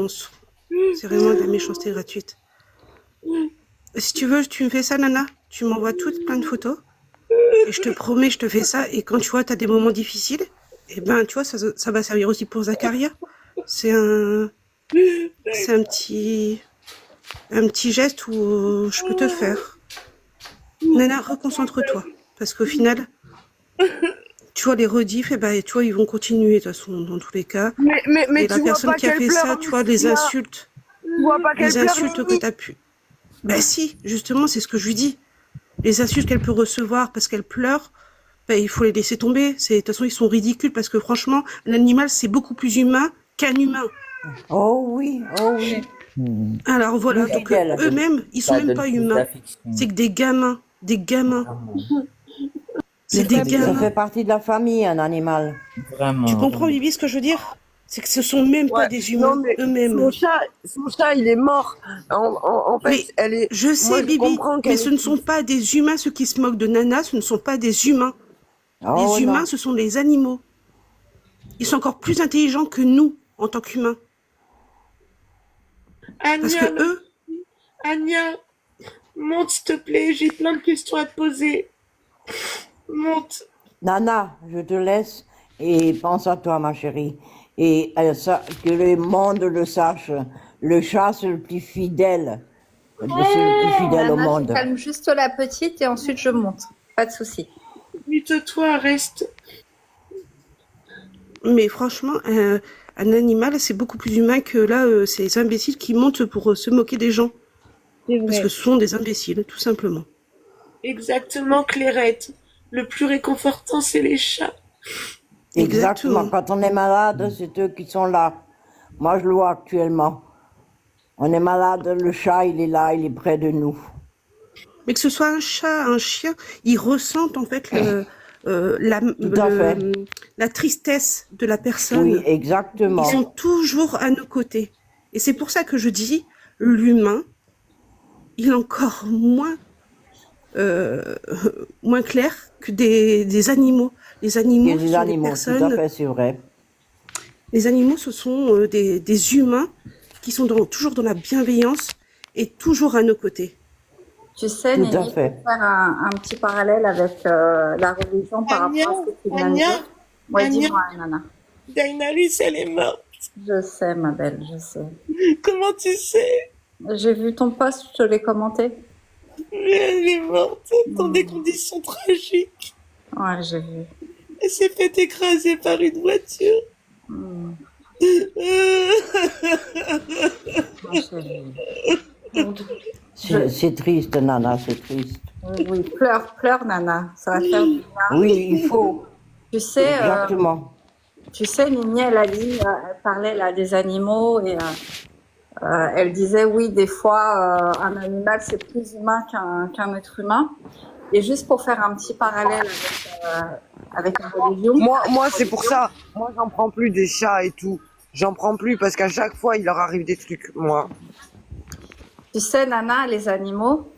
méchanceté. C'est vraiment de la méchanceté gratuite. Si tu veux, tu me fais ça, Nana. Tu m'envoies toutes plein de photos. Et je te promets, je te fais ça. Et quand tu vois, t'as des moments difficiles, eh ben, tu vois, ça va servir aussi pour Zacharia. C'est c'est un petit geste où je peux te le faire. Nana, reconcentre-toi. Parce qu'au final, tu vois, les rediffs, eh ben, tu vois, ils vont continuer, de toute façon, dans tous les cas. Mais Et la tu vois personne pas qui a qu'elle fait pleure, ça, tu vois, les Lucia. insultes. Tu vois pas qu'elle Les pleure, insultes que Mimi. t'as pu. Ben si, justement, c'est ce que je lui dis. Les insultes qu'elle peut recevoir parce qu'elle pleure, ben, il faut les laisser tomber. De toute façon, ils sont ridicules parce que franchement, l'animal, c'est beaucoup plus humain qu'un humain. Oh oui, oh oui. Alors voilà, Plus donc fidèle. eux-mêmes, ils sont Ça même donne pas plus humains. d'affection. C'est que des gamins. Des gamins. Vraiment. C'est des Ça gamins. fait partie de la famille, un animal. Tu Vraiment. comprends, Bibi, ce que je veux dire? C'est que ce sont même pas Ouais. des Non, humains, mais eux-mêmes. son chat, il est mort. En Mais fait, elle est. je Moi, sais, je Bibi, comprends mais qu'elle ce est ne sont triste. pas des humains, ceux qui se moquent de Nana, ce ne sont pas des humains. Oh Les humains, non. ce sont les animaux. Ils sont encore plus intelligents que nous, en tant qu'humains. Parce que Anya, eux, Anya, monte s'il te plaît, j'ai plein de questions à te poser. Monte. Nana, je te laisse et pense à toi, ma chérie. Et ça, que le monde le sache. Le chat, c'est le plus fidèle. C'est le plus fidèle au Nana, je monde. calme juste la petite et ensuite je monte. Pas de souci. Mute-toi, reste. mais franchement, un animal, c'est beaucoup plus humain que là, ces imbéciles qui montent pour se moquer des gens. C'est Parce que vrai. ce sont des imbéciles, tout simplement. Exactement, Clairette. Le plus réconfortant, c'est les chats. Exactement. Exactement. Quand on est malade, c'est eux qui sont là. Moi, je le vois actuellement. On est malade, le chat, il est là, il est près de nous. Mais que ce soit un chat, un chien, ils ressentent en fait Tout à fait. la tristesse de la Oui, personne. Ils sont exactement. toujours à nos côtés. Et c'est pour ça que je dis, l'humain, il est encore euh, moins clair que des animaux. Les Il y animaux, a ce des sont des animaux, tout à personnes. fait, c'est vrai. Les animaux, ce sont des humains qui sont toujours dans la bienveillance et toujours à nos côtés. Tu sais, Tout à Nini, pour fait. faire un petit parallèle avec la religion par Anya, rapport à ce que tu viens de Anya, dire. Ouais, Anya, dis-moi, Nana. Dainaris, elle est morte. Je sais, ma belle, je sais. Comment tu sais? J'ai vu ton post, je te l'ai commenté. Elle est morte dans des Hmm. conditions tragiques. Ouais, j'ai vu. Elle s'est fait écraser par une voiture. Hmm. Ouais, j'ai vu. C'est triste, Nana, c'est triste. Oui, oui, pleure, Nana. Ça va faire du bien. Oui, il faut. Tu sais, Exactement. Nini, elle a dit, elle parlait là des animaux et elle disait oui, des fois, un animal c'est plus humain qu'un être humain. Et juste pour faire un petit parallèle avec la religion. Moi, c'est pour ça. Moi, j'en prends plus des chats et tout. J'en prends plus parce qu'à chaque fois, il leur arrive des trucs, moi. Tu sais, Nana, les animaux,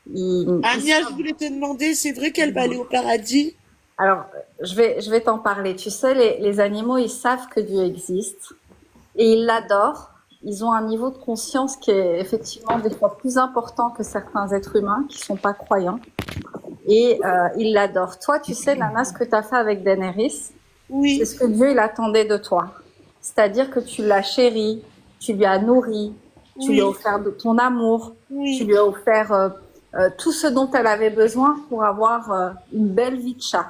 Anya, je voulais te demander, c'est vrai qu'elle va aller au paradis? alors, je vais t'en parler. Tu sais, les animaux, ils savent que Dieu existe et ils l'adorent. Ils ont un niveau de conscience qui est effectivement des fois plus important que certains êtres humains qui sont pas croyants. Et ils l'adorent. Toi, tu sais, Nana, ce que tu as fait avec Daenerys, c'est Oui, ce que Dieu il attendait de toi. C'est-à-dire que tu l'as chérie, tu lui as nourri, tu lui as oui, offert de ton amour, tu oui, lui as offert tout ce dont elle avait besoin pour avoir une belle vie de chat.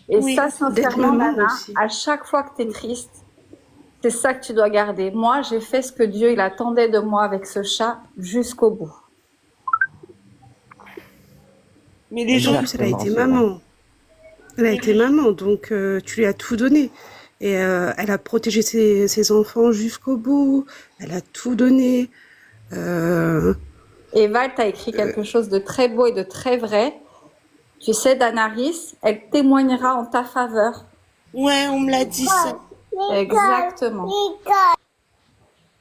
Et oui. ça, D'être sincèrement, maman Nana, aussi. à chaque fois que tu es triste, c'est ça que tu dois garder. Moi, j'ai fait ce que Dieu il attendait de moi avec ce chat jusqu'au bout. Mais les gens, En plus, elle a Exactement, été c'est vrai. maman. Elle a été maman, donc tu lui as tout donné. Et elle a protégé ses enfants jusqu'au bout. Elle a tout donné. Euh, Et Val, tu as écrit quelque chose de très beau et de très vrai. Tu sais, Danaris, elle témoignera en ta faveur. ouais, on me l'a dit ça. Exactement.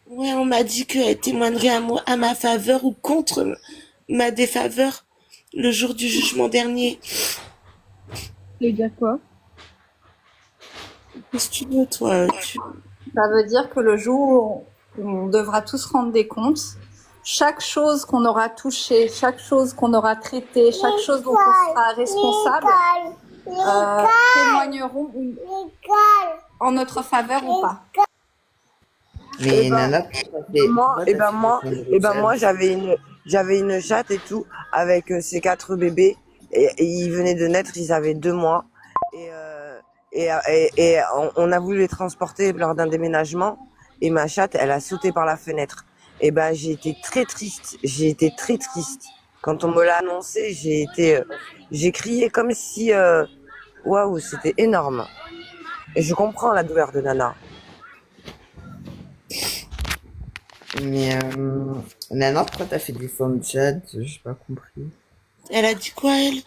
Ouais, on m'a dit qu'elle témoignerait à ma faveur ou contre ma défaveur le jour du jugement dernier. veut dire quoi? Qu'est-ce que tu veux, toi? Ça veut dire que le jour On devra tous rendre des comptes. Chaque chose qu'on aura touchée, chaque chose qu'on aura traitée, chaque chose dont on sera responsable, témoigneront en notre faveur ou pas. Mais Eh ben, Nana, moi, j'avais une chatte et tout, avec ses 4 bébés, et ils venaient de naître, ils avaient 2 mois, et on a voulu les transporter lors d'un déménagement, et ma chatte, elle a sauté par la fenêtre. Et ben, j'ai été très triste, Quand on me l'a annoncé, j'ai crié comme si, waouh, c'était énorme. Et je comprends la douleur de Nana. mais Nana, pourquoi t'as fait des formes chat? J'ai pas compris. Elle a dit quoi, elle?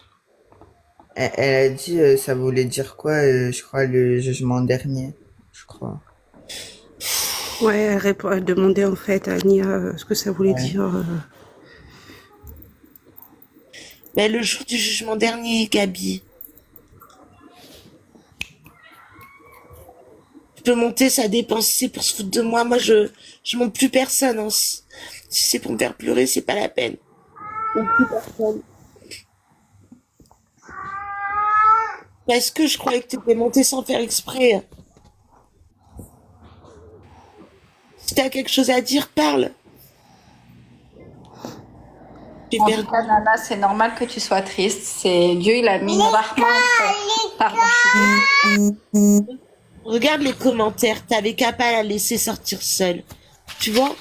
Elle a dit, ça voulait dire quoi, je crois, le jugement dernier, je crois. Ouais, elle demandait en fait à Nia ce que ça voulait Ouais. dire. Mais le jour du jugement dernier, Gabi. Je peux monter, ça dépend. Si c'est pour se foutre de moi, je monte plus personne. Hein. Si c'est pour me faire pleurer, c'est pas la peine. Je monte plus personne. Parce que je croyais que t'étais monté sans faire exprès. Si t'as quelque chose à dire, parle. J'ai En perdu. tout cas, Nana, c'est normal que tu sois triste. C'est Dieu, il a mis une rahma entre. Pardon, je suis désolée. Regarde les commentaires. T'avais qu'à pas la laisser sortir seule. Tu vois?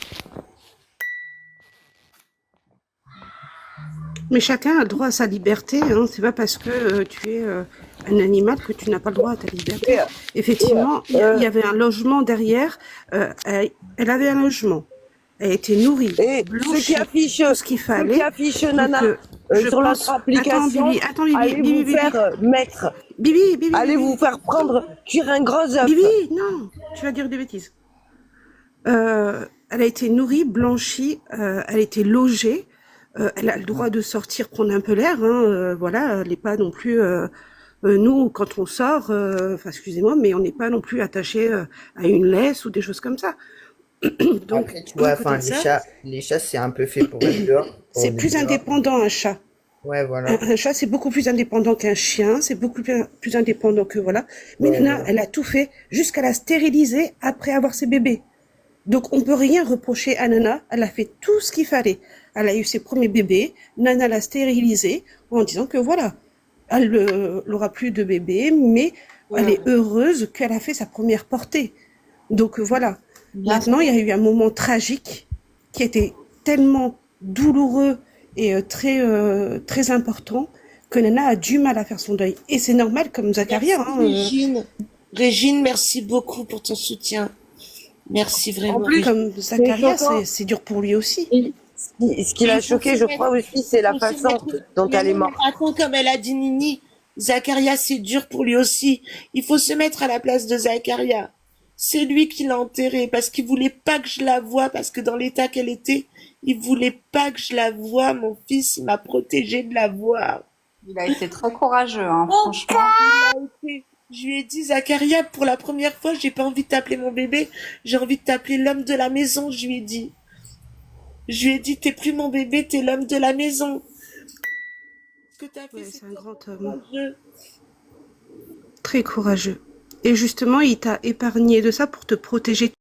Mais chacun a le droit à sa liberté. Hein. C'est pas parce que tu es un animal que tu n'as pas le droit à ta liberté. Effectivement, il y avait un logement derrière. Elle avait un logement. Elle était nourrie, Et blanchie, tout ce qu'il fallait. Nana, je sur pense... notre application, Attends, Bibi, allez Bibi, vous Bibi, faire mettre, Bibi, allez vous faire prendre, cuire un gros œuf. Bibi, non, tu vas dire des bêtises. Elle a été nourrie, blanchie, elle a été logée. Elle a le droit de sortir, prendre un peu l'air. Hein, voilà, elle n'est pas non plus... nous, quand on sort, excusez-moi, mais on n'est pas non plus attaché à une laisse ou des choses comme ça. Donc, Après, tu vois, à côté enfin, de ça, les chats, c'est un peu fait pour être dehors. pour c'est être plus dehors. indépendant un chat. Ouais, voilà. Un chat, c'est beaucoup plus indépendant qu'un chien, c'est beaucoup plus indépendant que voilà. Mais Ouais, Nana, voilà. elle a tout fait jusqu'à la stériliser après avoir ses bébés. Donc, on peut rien reprocher à Nana. Elle a fait tout ce qu'il fallait. Elle a eu ses premiers bébés. Nana l'a stérilisée en disant que voilà, elle n'aura plus de bébés, mais elle est heureuse qu'elle a fait sa première portée. Donc, voilà. Bien Maintenant, il y a eu un moment tragique qui était tellement douloureux et très important que Nana a du mal à faire son deuil. Et c'est normal comme Zacharia. Merci, Hein, Régine. Régine, merci beaucoup pour ton soutien. Merci vraiment. En plus, comme Zacharia, choquant. c'est dur pour lui aussi. Ce qui l'a choqué, je crois aussi, c'est la façon dont elle est morte. Attends, comme elle a dit Nini, Zacharia, c'est dur pour lui aussi. Il faut se mettre à la place de Zacharia. C'est lui qui l'a enterrée parce qu'il voulait pas que je la voie, parce que dans l'état qu'elle était, il voulait pas que je la voie. Mon fils, il m'a protégé de la voir. Il a été très courageux, hein, franchement. Je lui ai dit, Zacharia, pour la première fois, j'ai pas envie de t'appeler mon bébé, j'ai envie de t'appeler l'homme de la maison, je lui ai dit. Je lui ai dit, t'es plus mon bébé, t'es l'homme de la maison. Ce que t'as fait, Ouais, c'est un grand homme. courageux. Très courageux. Et justement, il t'a épargné de ça pour te protéger